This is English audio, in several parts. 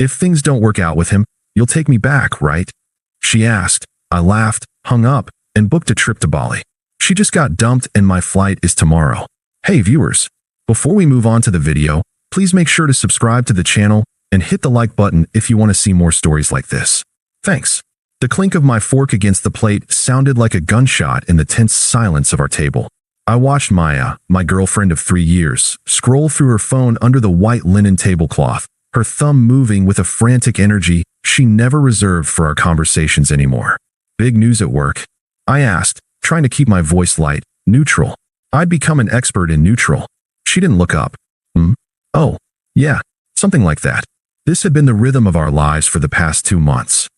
If things don't work out with him, you'll take me back, right? She asked. I laughed, hung up, and booked a trip to Bali. She just got dumped and my flight is tomorrow. Hey viewers, before we move on to the video, please make sure to subscribe to the channel and hit the like button if you want to see more stories like this. Thanks. The clink of my fork against the plate sounded like a gunshot in the tense silence of our table. I watched Maya, my girlfriend of 3 years, scroll through her phone under the white linen tablecloth, her thumb moving with a frantic energy she never reserved for our conversations anymore. Big news at work? I asked, trying to keep my voice light, neutral. I'd become an expert in neutral. She didn't look up. Oh, yeah, something like that. This had been the rhythm of our lives for the past 2 months.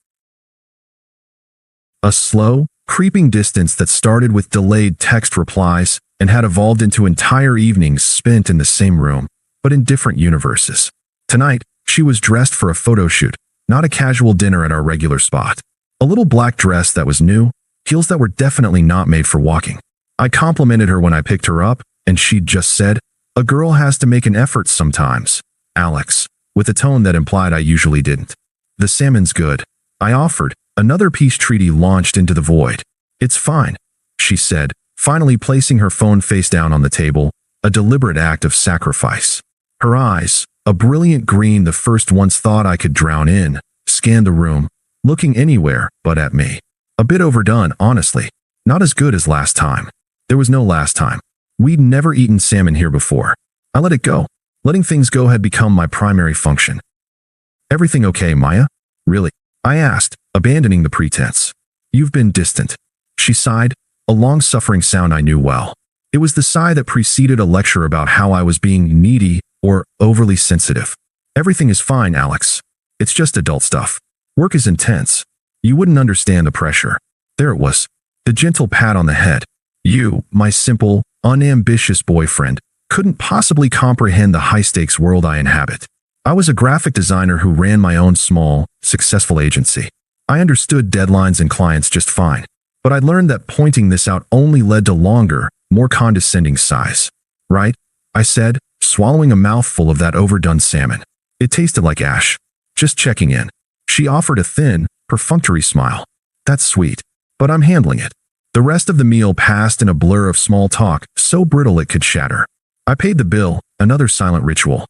A slow, creeping distance that started with delayed text replies and had evolved into entire evenings spent in the same room, but in different universes. Tonight, she was dressed for a photo shoot, not a casual dinner at our regular spot. A little black dress that was new, heels that were definitely not made for walking. I complimented her when I picked her up, and she'd just said, "A girl has to make an effort sometimes, Alex," with a tone that implied I usually didn't. "The salmon's good," I offered. Another peace treaty launched into the void. "It's fine," she said, finally placing her phone face down on the table, a deliberate act of sacrifice. Her eyes, a brilliant green the first once thought I could drown in, scanned the room, looking anywhere but at me. A bit overdone, honestly. Not as good as last time. There was no last time. We'd never eaten salmon here before. I let it go. Letting things go had become my primary function. "Everything okay, Maya? Really?" I asked, abandoning the pretense. "You've been distant." She sighed, a long-suffering sound I knew well. It was the sigh that preceded a lecture about how I was being needy or overly sensitive. "Everything is fine, Alex. It's just adult stuff. Work is intense. You wouldn't understand the pressure." There it was. The gentle pat on the head. You, my simple, unambitious boyfriend, couldn't possibly comprehend the high-stakes world I inhabit. I was a graphic designer who ran my own small, successful agency. I understood deadlines and clients just fine, but I learned that pointing this out only led to longer, more condescending sighs. "Right?" I said, swallowing a mouthful of that overdone salmon. It tasted like ash. "Just checking in." She offered a thin, perfunctory smile. "That's sweet, but I'm handling it." The rest of the meal passed in a blur of small talk, so brittle it could shatter. I paid the bill, another silent ritual.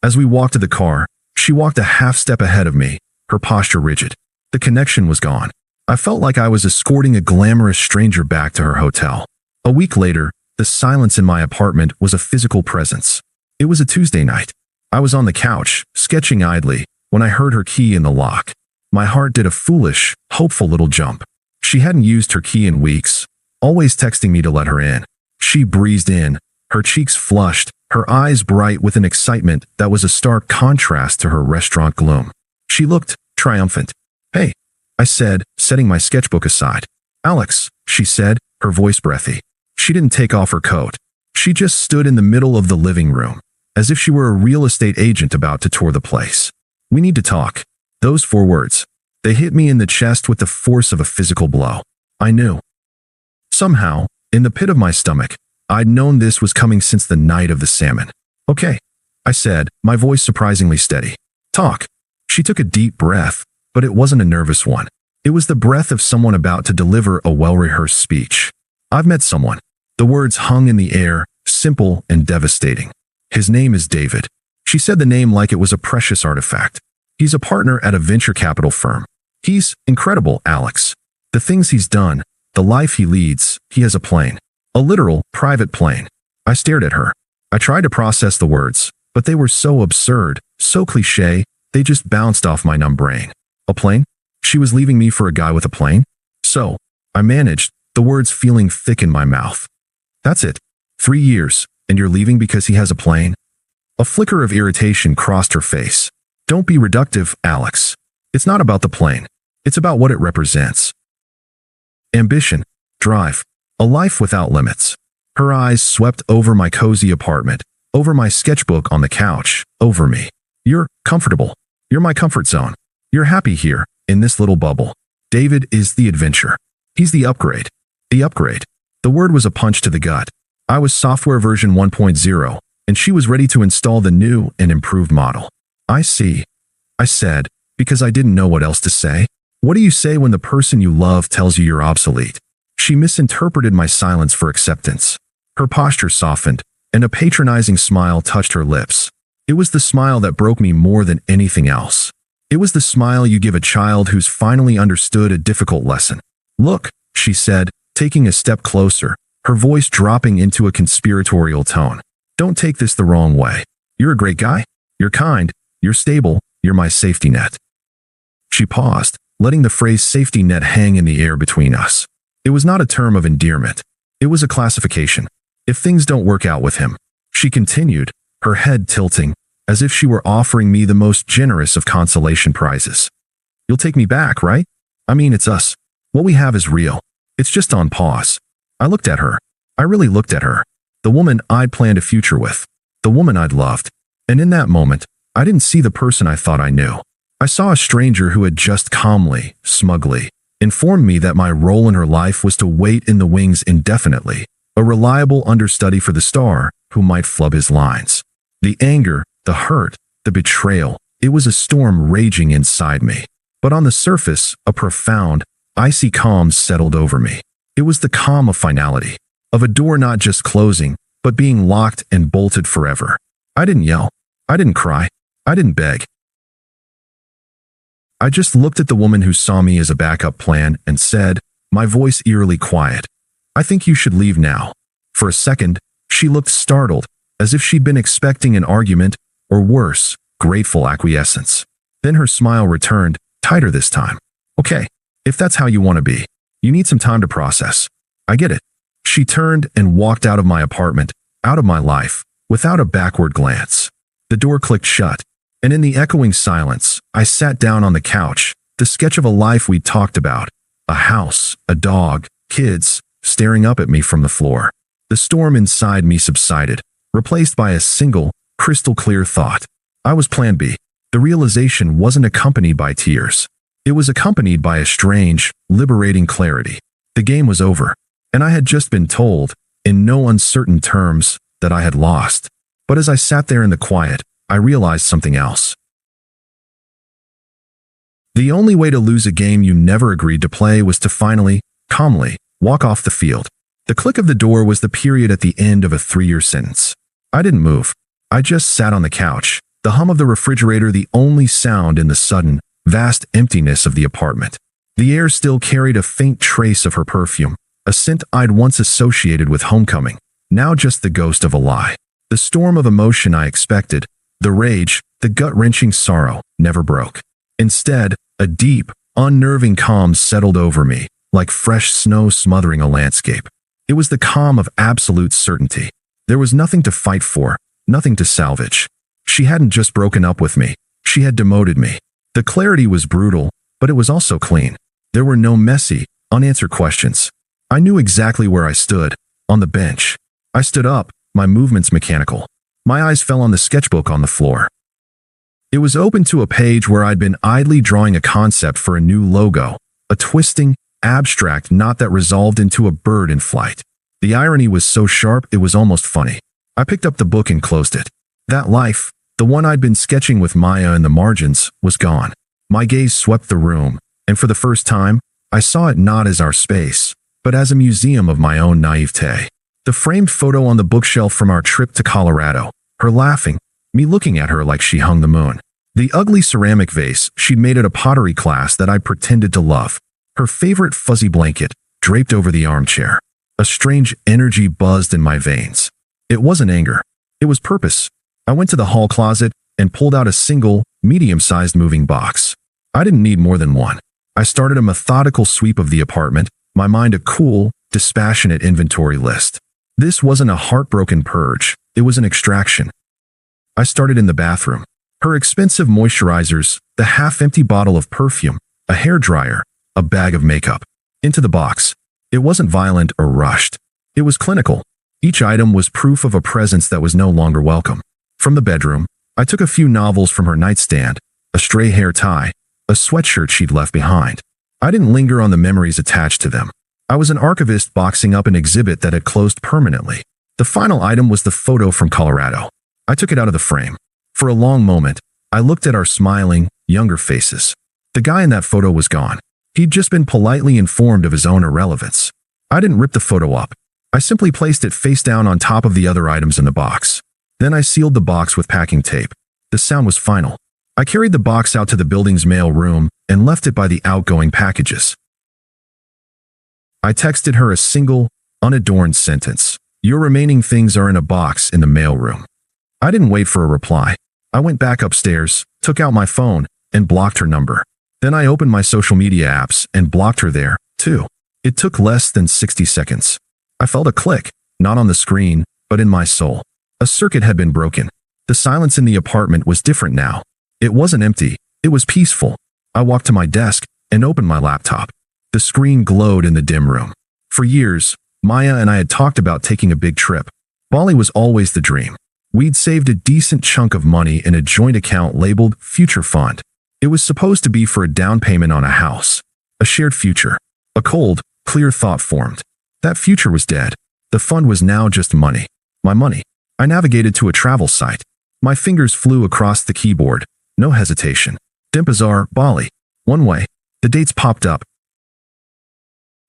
As we walked to the car, she walked a half step ahead of me, her posture rigid. The connection was gone. I felt like I was escorting a glamorous stranger back to her hotel. A week later, the silence in my apartment was a physical presence. It was a Tuesday night. I was on the couch, sketching idly, when I heard her key in the lock. My heart did a foolish, hopeful little jump. She hadn't used her key in weeks, always texting me to let her in. She breezed in, her cheeks flushed, her eyes bright with an excitement that was a stark contrast to her restaurant gloom. She looked triumphant. "Hey," I said, setting my sketchbook aside. "Alex," she said, her voice breathy. She didn't take off her coat. She just stood in the middle of the living room, as if she were a real estate agent about to tour the place. "We need to talk." Those 4 words. They hit me in the chest with the force of a physical blow. I knew. Somehow, in the pit of my stomach, I'd known this was coming since the night of the salmon. "Okay," I said, my voice surprisingly steady. "Talk." She took a deep breath, but it wasn't a nervous one. It was the breath of someone about to deliver a well-rehearsed speech. "I've met someone." The words hung in the air, simple and devastating. "His name is David." She said the name like it was a precious artifact. "He's a partner at a venture capital firm. He's incredible, Alex. The things he's done, the life he leads, he has a plane. A literal, private plane." I stared at her. I tried to process the words, but they were so absurd, so cliché, they just bounced off my numb brain. A plane? She was leaving me for a guy with a plane? "So," I managed, the words feeling thick in my mouth. "That's it. 3 years, and you're leaving because he has a plane?" A flicker of irritation crossed her face. "Don't be reductive, Alex. It's not about the plane. It's about what it represents. Ambition, drive, a life without limits." Her eyes swept over my cozy apartment, over my sketchbook on the couch, over me. "You're comfortable. You're my comfort zone. You're happy here, in this little bubble. David is the adventure. He's the upgrade. The upgrade." The word was a punch to the gut. I was software version 1.0, and she was ready to install the new and improved model. I see, I said, because I didn't know what else to say. What do you say when the person you love tells you you're obsolete? She misinterpreted my silence for acceptance. Her posture softened, and a patronizing smile touched her lips. It was the smile that broke me more than anything else. It was the smile you give a child who's finally understood a difficult lesson. Look, she said, taking a step closer, her voice dropping into a conspiratorial tone. Don't take this the wrong way. You're a great guy. You're kind. You're stable. You're my safety net. She paused, letting the phrase safety net hang in the air between us. It was not a term of endearment. It was a classification. If things don't work out with him, she continued, her head tilting, as if she were offering me the most generous of consolation prizes. You'll take me back, right? I mean, it's us. What we have is real. It's just on pause. I looked at her. I really looked at her. The woman I'd planned a future with. The woman I'd loved. And in that moment, I didn't see the person I thought I knew. I saw a stranger who had just calmly, smugly, informed me that my role in her life was to wait in the wings indefinitely, a reliable understudy for the star who might flub his lines. The anger, the hurt, the betrayal, it was a storm raging inside me. But on the surface, a profound, icy calm settled over me. It was the calm of finality, of a door not just closing, but being locked and bolted forever. I didn't yell. I didn't cry. I didn't beg. I just looked at the woman who saw me as a backup plan and said, my voice eerily quiet, I think you should leave now. For a second, she looked startled, as if she'd been expecting an argument, or worse, grateful acquiescence. Then her smile returned, tighter this time. Okay, if that's how you want to be. You need some time to process. I get it. She turned and walked out of my apartment, out of my life, without a backward glance. The door clicked shut, and in the echoing silence, I sat down on the couch, the sketch of a life we'd talked about. A house, a dog, kids, staring up at me from the floor. The storm inside me subsided, replaced by a single, crystal-clear thought. I was Plan B. The realization wasn't accompanied by tears. It was accompanied by a strange, liberating clarity. The game was over, and I had just been told, in no uncertain terms, that I had lost. But as I sat there in the quiet, I realized something else. The only way to lose a game you never agreed to play was to finally, calmly, walk off the field. The click of the door was the period at the end of a 3-year sentence. I didn't move. I just sat on the couch, the hum of the refrigerator the only sound in the sudden, vast emptiness of the apartment. The air still carried a faint trace of her perfume, a scent I'd once associated with homecoming, now just the ghost of a lie. The storm of emotion I expected, the rage, the gut-wrenching sorrow, never broke. Instead, a deep, unnerving calm settled over me, like fresh snow smothering a landscape. It was the calm of absolute certainty. There was nothing to fight for, nothing to salvage. She hadn't just broken up with me, she had demoted me. The clarity was brutal, but it was also clean. There were no messy, unanswered questions. I knew exactly where I stood, on the bench. I stood up, my movements mechanical. My eyes fell on the sketchbook on the floor. It was open to a page where I'd been idly drawing a concept for a new logo, a twisting, abstract knot that resolved into a bird in flight. The irony was so sharp it was almost funny. I picked up the book and closed it. That life, the one I'd been sketching with Maya in the margins, was gone. My gaze swept the room, and for the first time, I saw it not as our space, but as a museum of my own naivete. The framed photo on the bookshelf from our trip to Colorado, her laughing, me looking at her like she hung the moon. The ugly ceramic vase she'd made at a pottery class that I pretended to love. Her favorite fuzzy blanket, draped over the armchair. A strange energy buzzed in my veins. It wasn't anger. It was purpose. I went to the hall closet and pulled out a single, medium-sized moving box. I didn't need more than one. I started a methodical sweep of the apartment, my mind a cool, dispassionate inventory list. This wasn't a heartbroken purge. It was an extraction. I started in the bathroom. Her expensive moisturizers, the half-empty bottle of perfume, a hairdryer, a bag of makeup. Into the box. It wasn't violent or rushed. It was clinical. Each item was proof of a presence that was no longer welcome. From the bedroom, I took a few novels from her nightstand, a stray hair tie, a sweatshirt she'd left behind. I didn't linger on the memories attached to them. I was an archivist boxing up an exhibit that had closed permanently. The final item was the photo from Colorado. I took it out of the frame. For a long moment, I looked at our smiling, younger faces. The guy in that photo was gone. He'd just been politely informed of his own irrelevance. I didn't rip the photo up. I simply placed it face down on top of the other items in the box. Then I sealed the box with packing tape. The sound was final. I carried the box out to the building's mail room and left it by the outgoing packages. I texted her a single, unadorned sentence. Your remaining things are in a box in the mail room. I didn't wait for a reply. I went back upstairs, took out my phone, and blocked her number. Then I opened my social media apps and blocked her there, too. It took less than 60 seconds. I felt a click, not on the screen, but in my soul. A circuit had been broken. The silence in the apartment was different now. It wasn't empty, it was peaceful. I walked to my desk and opened my laptop. The screen glowed in the dim room. For years, Maya and I had talked about taking a big trip. Bali was always the dream. We'd saved a decent chunk of money in a joint account labeled Future Fund. It was supposed to be for a down payment on a house. A shared future. A cold, clear thought formed. That future was dead. The fund was now just money. My money. I navigated to a travel site. My fingers flew across the keyboard. No hesitation. Denpasar, Bali. One way. The dates popped up.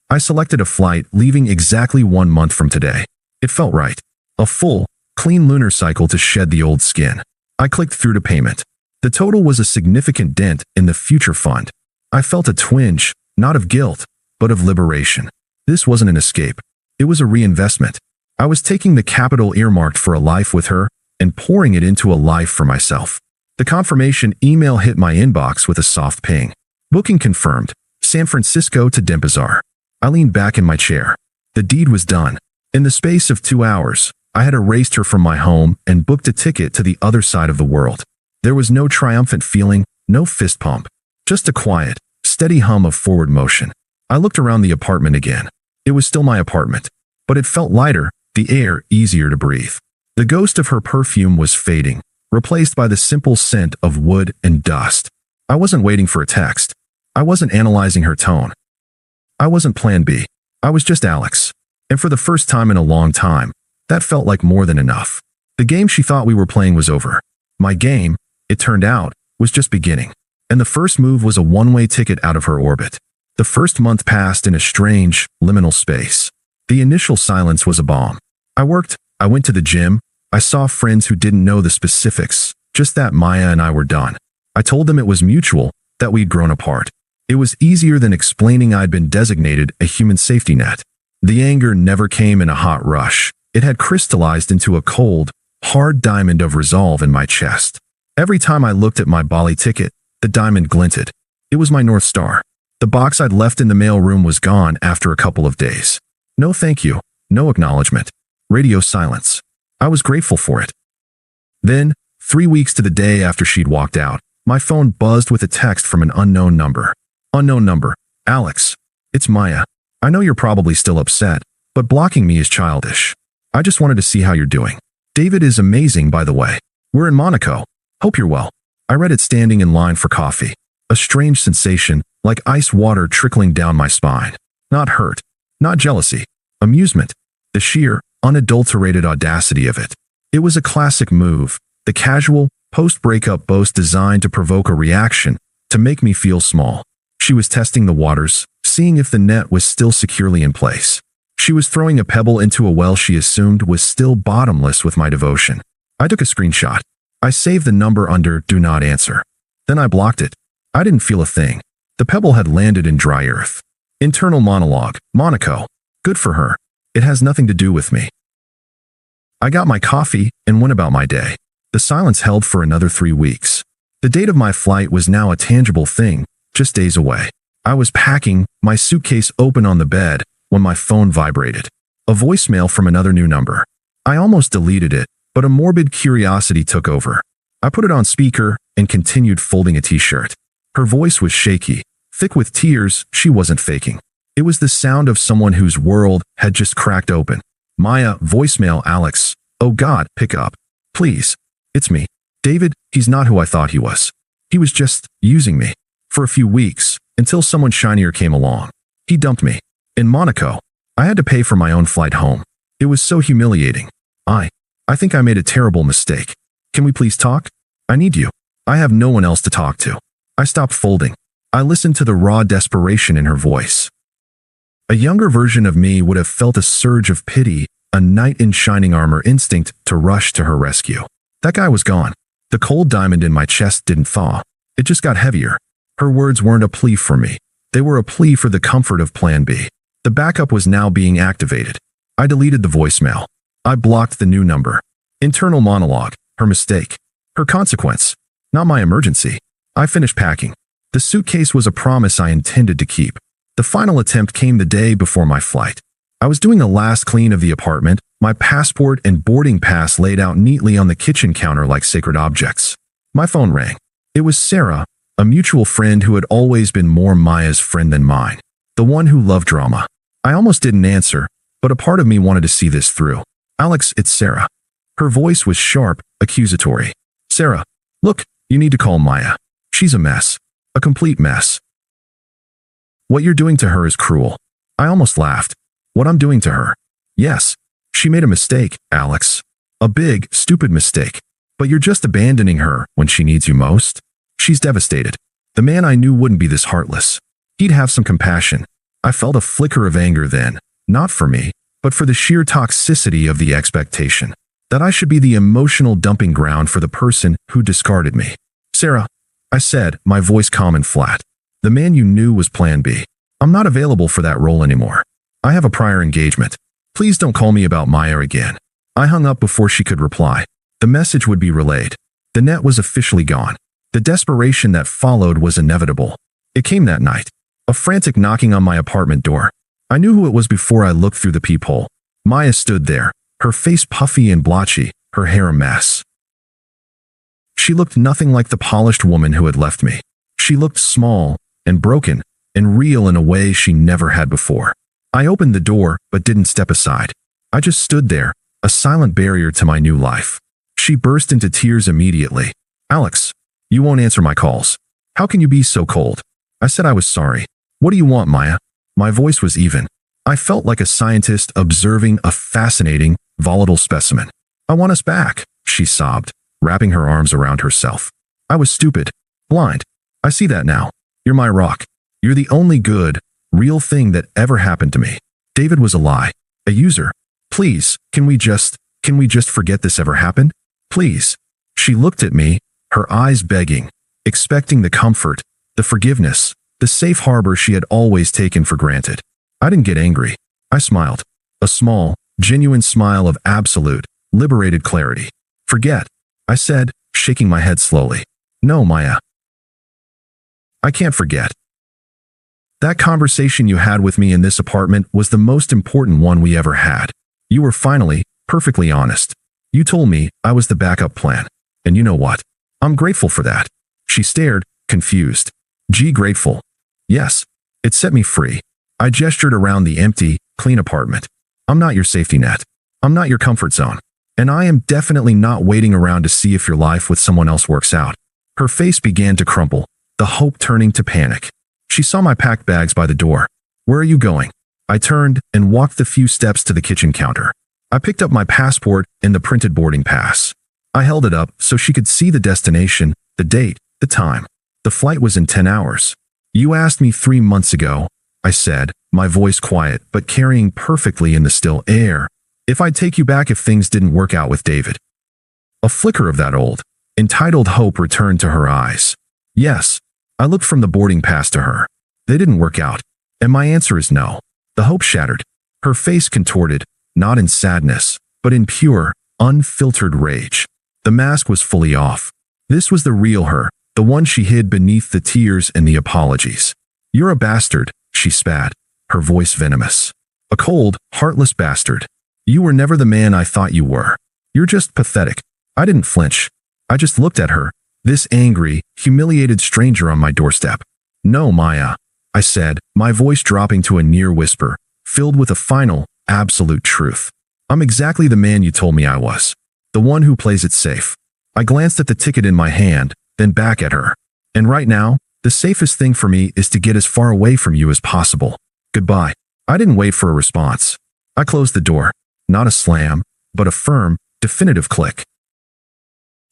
I selected a flight leaving exactly 1 month from today. It felt right. A full, clean lunar cycle to shed the old skin. I clicked through to payment. The total was a significant dent in the future fund. I felt a twinge, not of guilt, but of liberation. This wasn't an escape. It was a reinvestment. I was taking the capital earmarked for a life with her and pouring it into a life for myself. The confirmation email hit my inbox with a soft ping. Booking confirmed. San Francisco to Denpasar. I leaned back in my chair. The deed was done. In the space of 2 hours, I had erased her from my home and booked a ticket to the other side of the world. There was no triumphant feeling, no fist pump. Just a quiet, steady hum of forward motion. I looked around the apartment again. It was still my apartment, but it felt lighter, the air easier to breathe. The ghost of her perfume was fading, replaced by the simple scent of wood and dust. I wasn't waiting for a text. I wasn't analyzing her tone. I wasn't plan B. I was just Alex. And for the first time in a long time, that felt like more than enough. The game she thought we were playing was over. My game, it turned out, was just beginning. And the first move was a one-way ticket out of her orbit. The first month passed in a strange, liminal space. The initial silence was a bomb. I worked, I went to the gym, I saw friends who didn't know the specifics, just that Maya and I were done. I told them it was mutual, that we'd grown apart. It was easier than explaining I'd been designated a human safety net. The anger never came in a hot rush. It had crystallized into a cold, hard diamond of resolve in my chest. Every time I looked at my Bali ticket, the diamond glinted. It was my North Star. The box I'd left in the mailroom was gone after a couple of days. No thank you, no acknowledgement. Radio silence. I was grateful for it. Then, 3 weeks to the day after she'd walked out, my phone buzzed with a text from an unknown number. Unknown number. Alex. It's Maya. I know you're probably still upset, but blocking me is childish. I just wanted to see how you're doing. David is amazing, by the way. We're in Monaco. Hope you're well. I read it standing in line for coffee. A strange sensation, like ice water trickling down my spine. Not hurt. Not jealousy. Amusement. The sheer, unadulterated audacity of it. It was a classic move. The casual, post-breakup boast designed to provoke a reaction, to make me feel small. She was testing the waters, seeing if the net was still securely in place. She was throwing a pebble into a well she assumed was still bottomless with my devotion. I took a screenshot. I saved the number under Do Not Answer. Then I blocked it. I didn't feel a thing. The pebble had landed in dry earth. Internal monologue. Monaco. Good for her. It has nothing to do with me. I got my coffee and went about my day. The silence held for another 3 weeks. The date of my flight was now a tangible thing, just days away. I was packing, my suitcase open on the bed, when my phone vibrated. A voicemail from another new number. I almost deleted it, but a morbid curiosity took over. I put it on speaker and continued folding a t-shirt. Her voice was shaky, thick with tears she wasn't faking. It was the sound of someone whose world had just cracked open. Maya, voicemail Alex. Oh God, pick up. Please. It's me. David, he's not who I thought he was. He was just using me. For a few weeks, until someone shinier came along. He dumped me. In Monaco. I had to pay for my own flight home. It was so humiliating. I think I made a terrible mistake. Can we please talk? I need you. I have no one else to talk to. I stopped folding. I listened to the raw desperation in her voice. A younger version of me would have felt a surge of pity, a knight in shining armor instinct to rush to her rescue. That guy was gone. The cold diamond in my chest didn't thaw. It just got heavier. Her words weren't a plea for me. They were a plea for the comfort of Plan B. The backup was now being activated. I deleted the voicemail. I blocked the new number. Internal monologue. Her mistake. Her consequence. Not my emergency. I finished packing. The suitcase was a promise I intended to keep. The final attempt came the day before my flight. I was doing a last clean of the apartment, my passport and boarding pass laid out neatly on the kitchen counter like sacred objects. My phone rang. It was Sarah, a mutual friend who had always been more Maya's friend than mine. The one who loved drama. I almost didn't answer, but a part of me wanted to see this through. Alex, it's Sarah. Her voice was sharp, accusatory. Sarah, look, you need to call Maya. She's a mess. A complete mess. What you're doing to her is cruel. I almost laughed. What I'm doing to her? Yes. She made a mistake, Alex. A big, stupid mistake. But you're just abandoning her when she needs you most. She's devastated. The man I knew wouldn't be this heartless. He'd have some compassion. I felt a flicker of anger then, not for me, but for the sheer toxicity of the expectation. That I should be the emotional dumping ground for the person who discarded me. Sarah, I said, my voice calm and flat. The man you knew was Plan B. I'm not available for that role anymore. I have a prior engagement. Please don't call me about Maya again. I hung up before she could reply. The message would be relayed. The net was officially gone. The desperation that followed was inevitable. It came that night. A frantic knocking on my apartment door. I knew who it was before I looked through the peephole. Maya stood there, her face puffy and blotchy, her hair a mess. She looked nothing like the polished woman who had left me. She looked small and broken and real in a way she never had before. I opened the door but didn't step aside. I just stood there, a silent barrier to my new life. She burst into tears immediately. Alex, you won't answer my calls. How can you be so cold? I said I was sorry. What do you want, Maya? My voice was even. I felt like a scientist observing a fascinating, volatile specimen. I want us back, she sobbed, wrapping her arms around herself. I was stupid, blind. I see that now. You're my rock. You're the only good, real thing that ever happened to me. David was a lie, a user. Please, can we just forget this ever happened? Please. She looked at me, her eyes begging, expecting the comfort, the forgiveness, the safe harbor she had always taken for granted. I didn't get angry. I smiled. A small, genuine smile of absolute, liberated clarity. Forget, I said, shaking my head slowly. No, Maya. I can't forget. That conversation you had with me in this apartment was the most important one we ever had. You were finally, perfectly honest. You told me I was the backup plan. And you know what? I'm grateful for that. She stared, confused. Gee, grateful. Yes. It set me free. I gestured around the empty, clean apartment. I'm not your safety net. I'm not your comfort zone. And I am definitely not waiting around to see if your life with someone else works out. Her face began to crumple, the hope turning to panic. She saw my packed bags by the door. Where are you going? I turned and walked the few steps to the kitchen counter. I picked up my passport and the printed boarding pass. I held it up so she could see the destination, the date, the time. The flight was in 10 hours. You asked me 3 months ago, I said, my voice quiet but carrying perfectly in the still air, if I'd take you back if things didn't work out with David. A flicker of that old, entitled hope returned to her eyes. Yes. I looked from the boarding pass to her. They didn't work out. And my answer is no. The hope shattered. Her face contorted, not in sadness, but in pure, unfiltered rage. The mask was fully off. This was the real her, the one she hid beneath the tears and the apologies. You're a bastard, she spat, her voice venomous. A cold, heartless bastard. You were never the man I thought you were. You're just pathetic. I didn't flinch. I just looked at her, this angry, humiliated stranger on my doorstep. No, Maya, I said, my voice dropping to a near whisper, filled with a final, absolute truth. I'm exactly the man you told me I was. The one who plays it safe. I glanced at the ticket in my hand, then back at her. And right now, the safest thing for me is to get as far away from you as possible. Goodbye. I didn't wait for a response. I closed the door. Not a slam, but a firm, definitive click.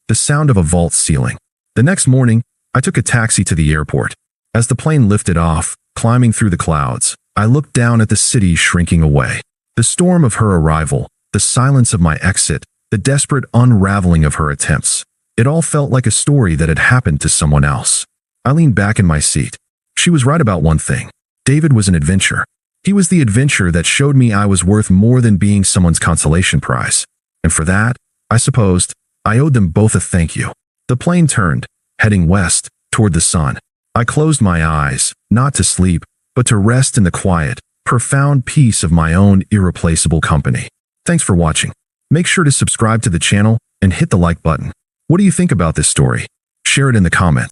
The sound of a vault ceiling. The next morning, I took a taxi to the airport. As the plane lifted off, climbing through the clouds, I looked down at the city shrinking away. The storm of her arrival, the silence of my exit, the desperate unraveling of her attempts. It all felt like a story that had happened to someone else. I leaned back in my seat. She was right about one thing. David was an adventure. He was the adventure that showed me I was worth more than being someone's consolation prize. And for that, I supposed, I owed them both a thank you. The plane turned, heading west, toward the sun. I closed my eyes, not to sleep, but to rest in the quiet, profound peace of my own irreplaceable company. Thanks for watching. Make sure to subscribe to the channel and hit the like button. What do you think about this story? Share it in the comments.